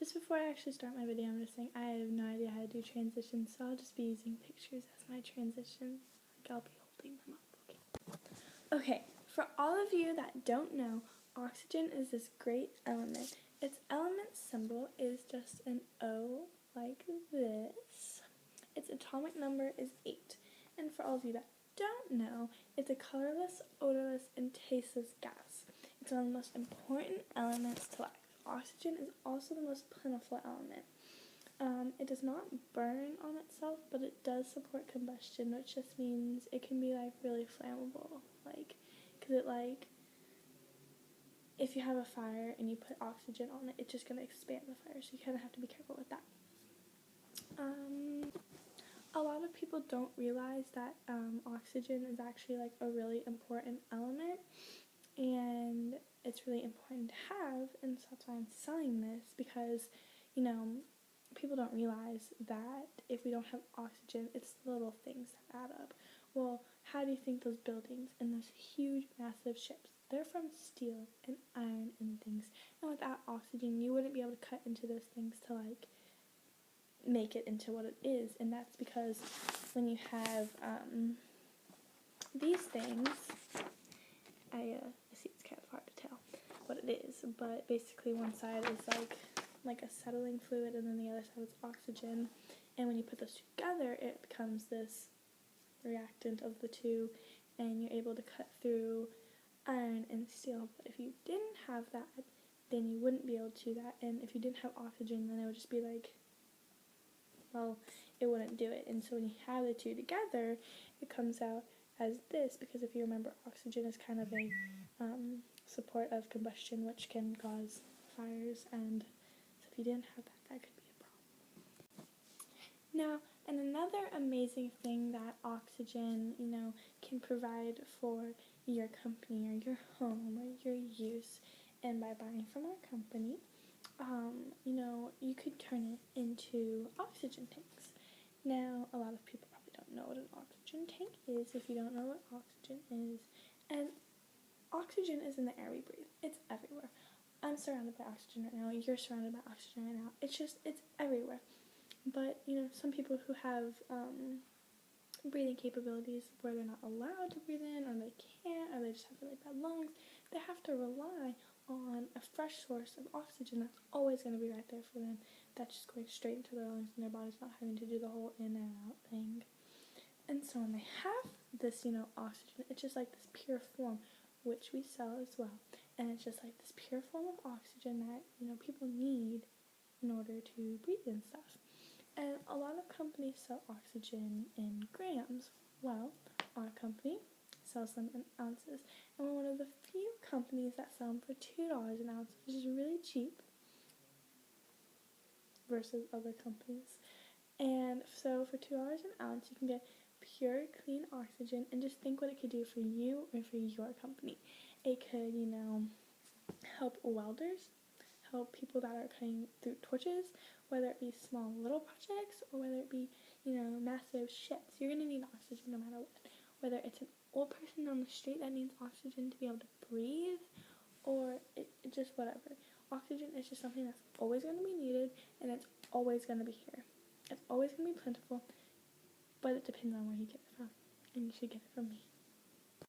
just before I actually start my video, I'm just saying I have no idea how to do transitions, so I'll just be using pictures as my transitions. Like, I'll be holding them up. Okay, for all of you that don't know, oxygen is this great element. Its element symbol is just an O like this. Its atomic number is 8. And for all of you that don't know, it's a colorless, odorless, and tasteless gas. It's one of the most important elements to life. Oxygen is also the most plentiful element. It does not burn on itself, but it does support combustion, which just means it can be like really flammable. Like, because it like, if you have a fire and you put oxygen on it, it's just going to expand the fire, so you kind of have to be careful with that. A lot of people don't realize that oxygen is actually like a really important element, and it's really important to have, and so that's why I'm selling this, because, you know, people don't realize that if we don't have oxygen, it's little things that add up. Well, how do you think those buildings and those huge, massive ships, they're from steel and iron and things, and without oxygen, you wouldn't be able to cut into those things to, like, make it into what it is, and that's because when you have these things, I see it's kind of hard to tell what it is, but basically one side is like a settling fluid, and then the other side is oxygen, and when you put those together, it becomes this reactant of the two, and you're able to cut through iron and steel. But if you didn't have that, then you wouldn't be able to do that, and if you didn't have oxygen, then it would just be like, well, it wouldn't do it. And so when you have the two together, it comes out as this, because if you remember, oxygen is kind of a support of combustion, which can cause fires, and so if you didn't have that, that could be a problem. Now, and another amazing thing that oxygen, you know, can provide for your company or your home or your use, and by buying from our company, you know, you could turn it into oxygen tanks. Now, a lot of people probably don't know what an oxygen tank is if you don't know what oxygen is. And oxygen is in the air we breathe. It's everywhere. I'm surrounded by oxygen right now. You're surrounded by oxygen right now. It's everywhere. But, you know, some people who have breathing capabilities where they're not allowed to breathe in, or they can't, or they just have really bad lungs, they have to rely on a fresh source of oxygen that's always going to be right there for them, that's just going straight into their lungs, and their body's not having to do the whole in and out thing. And so when they have this, you know, oxygen, it's just like this pure form, which we sell as well, and it's just like this pure form of oxygen that, you know, people need in order to breathe and stuff. And a lot of companies sell oxygen in grams. Well, our company sells them in ounces, and we're one of the few companies that sell them for $2 an ounce, which is really cheap versus other companies. And so for $2 an ounce, you can get pure, clean oxygen, and just think what it could do for you or for your company. It could, you know, help welders, help people that are cutting through torches, whether it be small little projects or whether it be, you know, massive ships. You're going to need oxygen no matter what. Whether it's an old person on the street that needs oxygen to be able to breathe, or it just whatever. Oxygen is just something that's always going to be needed, and it's always going to be here. It's always going to be plentiful, but it depends on where you get it from, and you should get it from me.